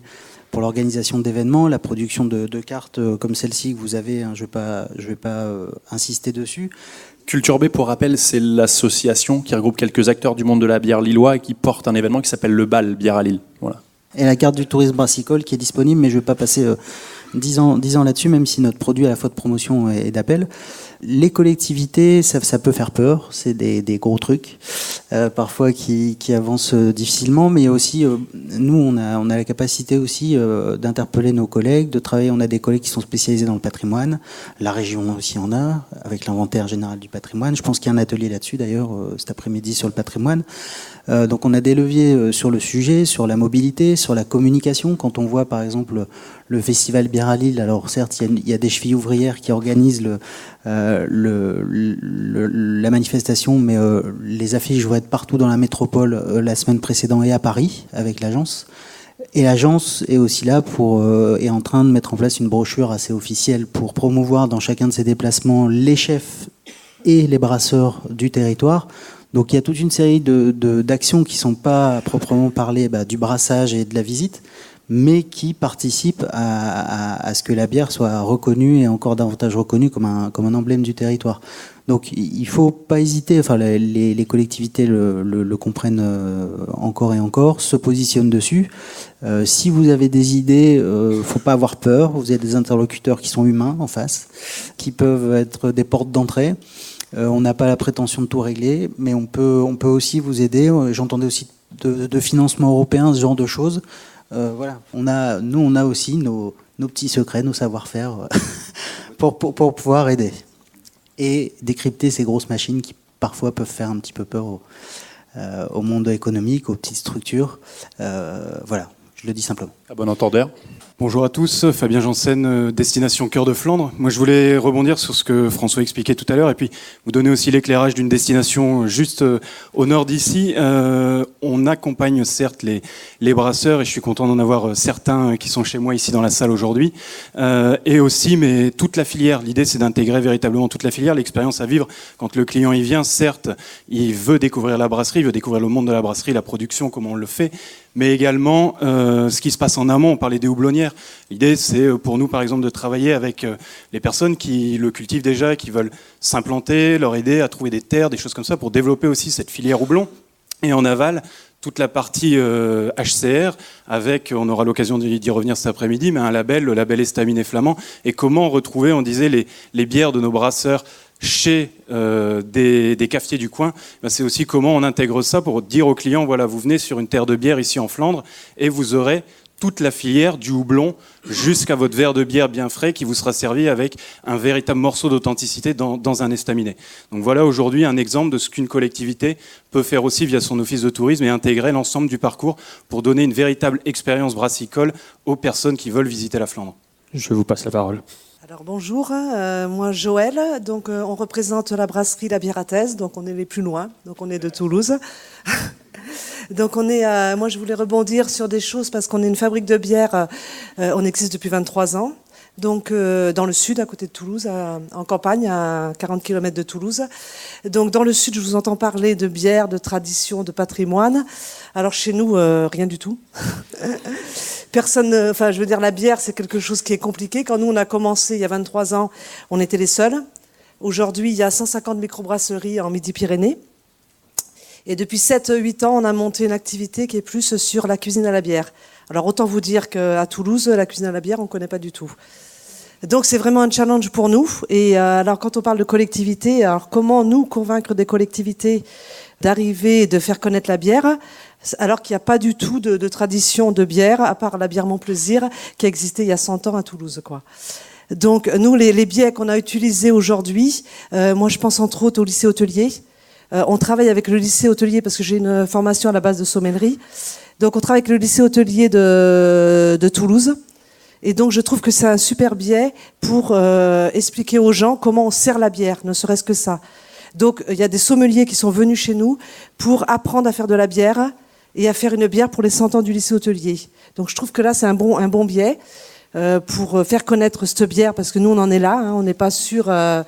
pour l'organisation d'événements, la production de cartes comme celle-ci que vous avez. Je vais pas insister dessus. Culture B, pour rappel, c'est l'association qui regroupe quelques acteurs du monde de la bière lillois et qui porte un événement qui s'appelle le BAL, Bière à Lille. Voilà. Et la carte du tourisme brassicole qui est disponible, mais je ne vais pas passer 10 ans là-dessus, même si notre produit à la fois de promotion et d'appel. Les collectivités, ça peut faire peur, c'est des gros trucs, parfois qui avancent difficilement, mais il y a aussi, nous on a la capacité aussi d'interpeller nos collègues, de travailler, on a des collègues qui sont spécialisés dans le patrimoine, la région aussi en a, avec l'inventaire général du patrimoine, je pense qu'il y a un atelier là-dessus d'ailleurs cet après-midi sur le patrimoine. Donc on a des leviers sur le sujet, sur la mobilité, sur la communication. Quand on voit par exemple le festival Bière à Lille, alors certes il y a des chevilles ouvrières qui organisent la manifestation, mais les affiches vont être partout dans la métropole la semaine précédente et à Paris avec l'agence. Et l'agence est aussi là est en train de mettre en place une brochure assez officielle pour promouvoir dans chacun de ses déplacements les chefs et les brasseurs du territoire. Donc il y a toute une série d'actions qui ne sont pas à proprement parler du brassage et de la visite, mais qui participent à ce que la bière soit reconnue et encore davantage reconnue comme un emblème du territoire. Donc il ne faut pas hésiter, les collectivités le comprennent encore et encore, se positionnent dessus. Si vous avez des idées, il ne faut pas avoir peur, vous avez des interlocuteurs qui sont humains en face, qui peuvent être des portes d'entrée. On n'a pas la prétention de tout régler, mais on peut aussi vous aider. J'entendais aussi de financement européen, ce genre de choses. Voilà, on a aussi nos petits secrets, nos savoir-faire pour pouvoir aider et décrypter ces grosses machines qui parfois peuvent faire un petit peu peur au monde économique, aux petites structures. Voilà, je le dis simplement. À bon entendeur. Bonjour à tous, Fabien Janssen, Destination Cœur de Flandre. Moi je voulais rebondir sur ce que François expliquait tout à l'heure et puis vous donner aussi l'éclairage d'une destination juste au nord d'ici. On accompagne certes les brasseurs et je suis content d'en avoir certains qui sont chez moi ici dans la salle aujourd'hui. Et aussi mais toute la filière. L'idée c'est d'intégrer véritablement toute la filière, l'expérience à vivre quand le client y vient. Certes, il veut découvrir la brasserie, il veut découvrir le monde de la brasserie, la production, comment on le fait, mais également ce qui se passe en amont. On parlait des houblonnières. L'idée, c'est pour nous, par exemple, de travailler avec les personnes qui le cultivent déjà, qui veulent s'implanter, leur aider à trouver des terres, des choses comme ça, pour développer aussi cette filière houblon. Et en aval, toute la partie HCR, avec, on aura l'occasion d'y revenir cet après-midi, mais un label, le label Estaminet Flamand, et comment retrouver, on disait, les bières de nos brasseurs chez des cafetiers du coin. C'est aussi comment on intègre ça pour dire aux clients, voilà, vous venez sur une terre de bière ici en Flandre, et vous aurez toute la filière du houblon jusqu'à votre verre de bière bien frais qui vous sera servi avec un véritable morceau d'authenticité dans un estaminet. Donc voilà aujourd'hui un exemple de ce qu'une collectivité peut faire aussi via son office de tourisme et intégrer l'ensemble du parcours pour donner une véritable expérience brassicole aux personnes qui veulent visiter la Flandre. Je vous passe la parole. Alors bonjour, moi Joël, donc on représente la brasserie La Biérathèse, donc on est les plus loin, donc on est de Toulouse. Donc moi je voulais rebondir sur des choses parce qu'on est une fabrique de bière, on existe depuis 23 ans, donc dans le sud à côté de Toulouse, en campagne à 40 km de Toulouse. Donc dans le sud je vous entends parler de bière, de tradition, de patrimoine. Alors chez nous rien du tout. Personne, je veux dire la bière c'est quelque chose qui est compliqué. Quand nous on a commencé il y a 23 ans, on était les seuls. Aujourd'hui il y a 150 microbrasseries en Midi-Pyrénées. Et depuis 7-8 ans, on a monté une activité qui est plus sur la cuisine à la bière. Alors autant vous dire qu'à Toulouse, la cuisine à la bière, on ne connaît pas du tout. Donc c'est vraiment un challenge pour nous. Et alors quand on parle de collectivité, alors comment nous convaincre des collectivités d'arriver et de faire connaître la bière, alors qu'il n'y a pas du tout de tradition de bière, à part la bière Mon Plaisir, qui a existé il y a 100 ans à Toulouse, quoi. Donc nous, les biais qu'on a utilisés aujourd'hui, moi je pense entre autres au lycée hôtelier. On travaille avec le lycée hôtelier parce que j'ai une formation à la base de sommellerie. Donc on travaille avec le lycée hôtelier de Toulouse. Et donc je trouve que c'est un super biais pour expliquer aux gens comment on sert la bière, ne serait-ce que ça. Donc il y a des sommeliers qui sont venus chez nous pour apprendre à faire de la bière et à faire une bière pour les 100 ans du lycée hôtelier. Donc je trouve que là c'est un bon biais pour faire connaître cette bière, parce que nous on en est là, hein, on n'est pas sûr, on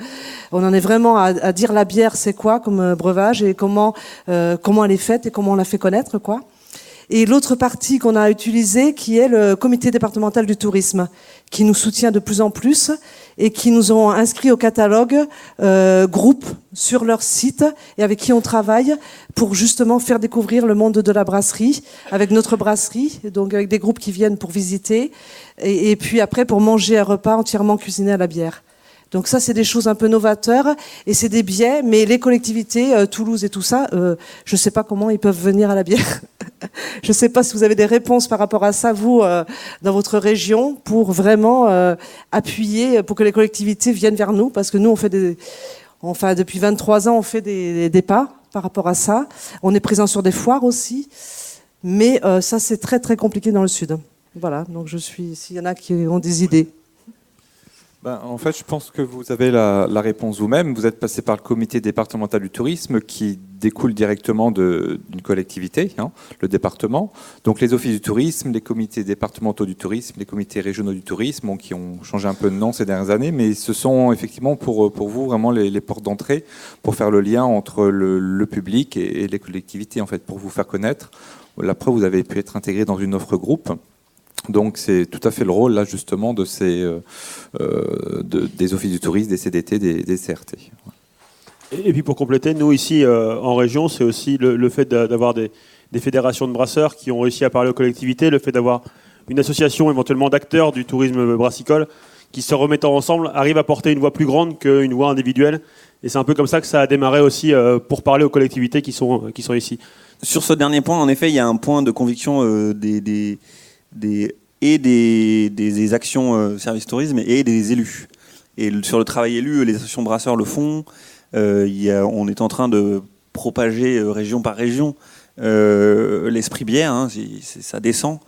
en est vraiment à dire la bière c'est quoi comme breuvage et comment elle est faite et comment on la fait connaître, quoi. Et l'autre partie qu'on a utilisée, qui est le comité départemental du tourisme, qui nous soutient de plus en plus et qui nous ont inscrits au catalogue groupe sur leur site et avec qui on travaille pour justement faire découvrir le monde de la brasserie avec notre brasserie, donc avec des groupes qui viennent pour visiter et puis après pour manger un repas entièrement cuisiné à la bière. Donc ça, c'est des choses un peu novateurs et c'est des biais, mais les collectivités, Toulouse et tout ça, je ne sais pas comment ils peuvent venir à la bière. Je ne sais pas si vous avez des réponses par rapport à ça, vous, dans votre région, pour vraiment appuyer, pour que les collectivités viennent vers nous, parce que nous, depuis 23 ans, on fait des pas par rapport à ça. On est présent sur des foires aussi, mais ça, c'est très, très compliqué dans le Sud. Voilà, donc s'il y en a qui ont des idées. En fait, je pense que vous avez la réponse vous-même. Vous êtes passé par le comité départemental du tourisme qui découle directement d'une collectivité, hein, le département. Donc les offices du tourisme, les comités départementaux du tourisme, les comités régionaux du tourisme, qui ont changé un peu de nom ces dernières années, mais ce sont effectivement pour vous vraiment les portes d'entrée pour faire le lien entre le public et les collectivités, en fait, pour vous faire connaître. Après, vous avez pu être intégré dans une offre groupe. Donc c'est tout à fait le rôle là justement de des offices du tourisme, des CDT, des CRT. Et puis pour compléter, nous ici en région, c'est aussi le fait d'avoir des fédérations de brasseurs qui ont réussi à parler aux collectivités, le fait d'avoir une association éventuellement d'acteurs du tourisme brassicole qui se remettant ensemble arrive à porter une voix plus grande qu'une voix individuelle. Et c'est un peu comme ça que ça a démarré aussi pour parler aux collectivités qui sont ici. Sur ce dernier point, en effet, il y a un point de conviction des actions service tourisme et des élus. Et sur le travail élu, les associations brasseurs le font. On est en train de propager région par région l'esprit bière. Hein, ça descend.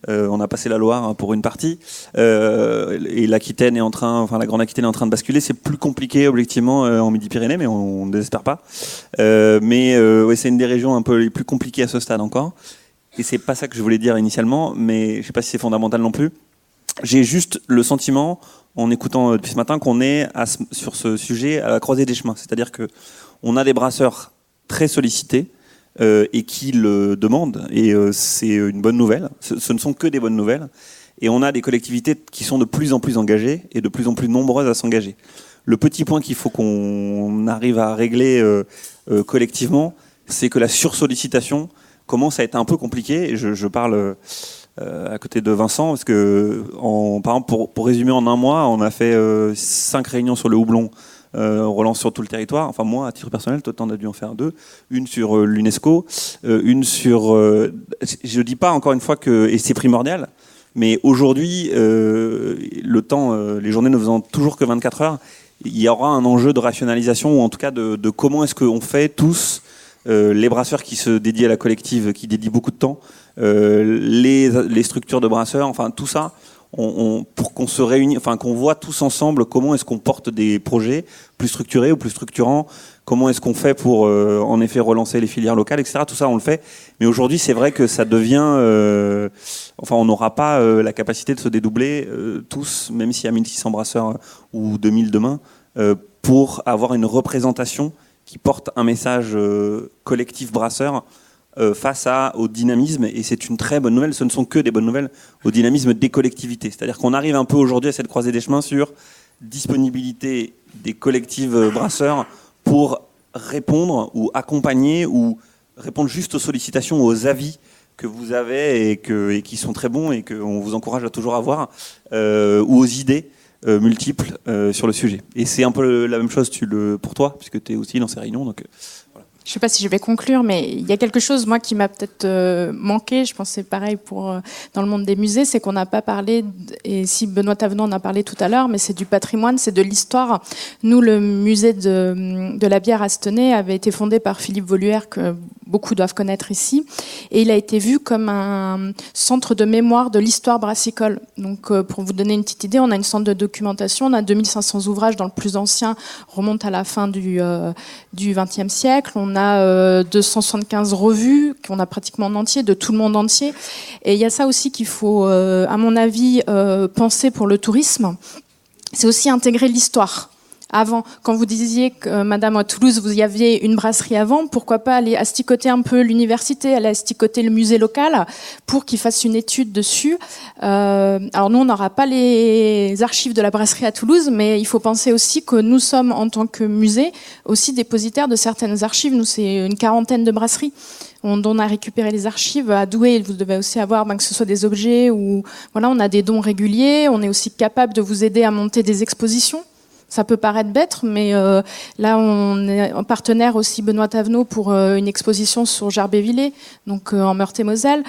On a passé la Loire pour une partie. Et l'Aquitaine la Grande Aquitaine est en train de basculer. C'est plus compliqué objectivement en Midi-Pyrénées, mais on ne désespère pas. Ouais, c'est une des régions un peu les plus compliquées à ce stade encore. Et c'est pas ça que je voulais dire initialement, mais je sais pas si c'est fondamental non plus. J'ai juste le sentiment, en écoutant depuis ce matin, qu'on est sur ce sujet à la croisée des chemins. C'est-à-dire que on a des brasseurs très sollicités et qui le demandent, et c'est une bonne nouvelle. Ce ne sont que des bonnes nouvelles. Et on a des collectivités qui sont de plus en plus engagées et de plus en plus nombreuses à s'engager. Le petit point qu'il faut qu'on arrive à régler collectivement, c'est que la sursollicitation commence à être un peu compliqué. Et je parle à côté de Vincent, parce que, par exemple, pour résumer en un mois, on a fait 5 réunions sur le houblon, on relance sur tout le territoire. Enfin, moi, à titre personnel, toi, t'en as dû en faire 2. Une sur l'UNESCO, une sur... je ne dis pas, encore une fois, et c'est primordial, mais aujourd'hui, le temps, les journées ne faisant toujours que 24 heures, il y aura un enjeu de rationalisation, ou en tout cas de comment est-ce qu'on fait tous... les brasseurs qui se dédient à la collective, qui dédient beaucoup de temps, les structures de brasseurs, enfin tout ça, pour qu'on se réunisse, enfin qu'on voit tous ensemble comment est-ce qu'on porte des projets plus structurés ou plus structurants, comment est-ce qu'on fait pour en effet relancer les filières locales, etc. Tout ça on le fait, mais aujourd'hui c'est vrai que ça devient, on n'aura pas la capacité de se dédoubler tous, même s'il y a 1600 brasseurs ou 2000 demain, pour avoir une représentation qui porte un message collectif brasseur face au dynamisme, et c'est une très bonne nouvelle, ce ne sont que des bonnes nouvelles, au dynamisme des collectivités. C'est-à-dire qu'on arrive un peu aujourd'hui à cette croisée des chemins sur disponibilité des collectifs brasseurs pour répondre ou accompagner ou répondre juste aux sollicitations, aux avis que vous avez et qui sont très bons et qu'on vous encourage à toujours avoir, ou aux idées multiples sur le sujet. Et c'est un peu la même chose pour toi, puisque tu es aussi dans ces réunions. Donc, Je ne sais pas si je vais conclure, mais il y a quelque chose, moi, qui m'a peut-être manqué. Je pense que c'est pareil dans le monde des musées, c'est qu'on n'a pas parlé, et si Benoît Thavenot en a parlé tout à l'heure, mais c'est du patrimoine, c'est de l'histoire. Nous, le musée de la bière à Stenay avait été fondé par Philippe Voluère, que beaucoup doivent connaître ici, et il a été vu comme un centre de mémoire de l'histoire brassicole. Donc, pour vous donner une petite idée, on a une centre de documentation, on a 2500 ouvrages, dans le plus ancien remonte à la fin du XXe siècle. On a 275 revues qu'on a pratiquement en entier, de tout le monde entier. Et il y a ça aussi qu'il faut, à mon avis, penser pour le tourisme. C'est aussi intégrer l'histoire. Avant, quand vous disiez que, Madame, à Toulouse, vous y aviez une brasserie avant, pourquoi pas aller asticoter un peu l'université, aller asticoter le musée local pour qu'ils fassent une étude dessus. Alors nous, on n'aura pas les archives de la brasserie à Toulouse, mais il faut penser aussi que nous sommes, en tant que musée, aussi dépositaires de certaines archives. Nous, c'est une 40aine de brasseries. On a récupéré les archives. À Douai, vous devez aussi avoir, que ce soit des objets ou voilà, on a des dons réguliers. On est aussi capable de vous aider à monter des expositions. Ça peut paraître bête, mais là, on est en partenaire aussi, Benoît Thavenot, pour une exposition sur Gerbet-Villers, donc en Meurthe-et-Moselle.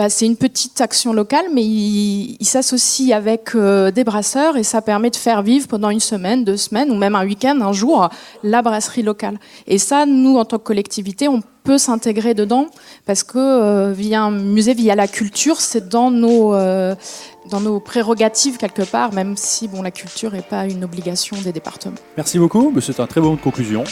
C'est une petite action locale, mais il s'associe avec des brasseurs et ça permet de faire vivre pendant une semaine, 2 semaines, ou même un week-end, un jour, la brasserie locale. Et ça, nous, en tant que collectivité, on peut s'intégrer dedans parce que via un musée, via la culture, c'est dans nos prérogatives quelque part, même si la culture n'est pas une obligation des départements. Merci beaucoup, c'est un très bonne conclusion.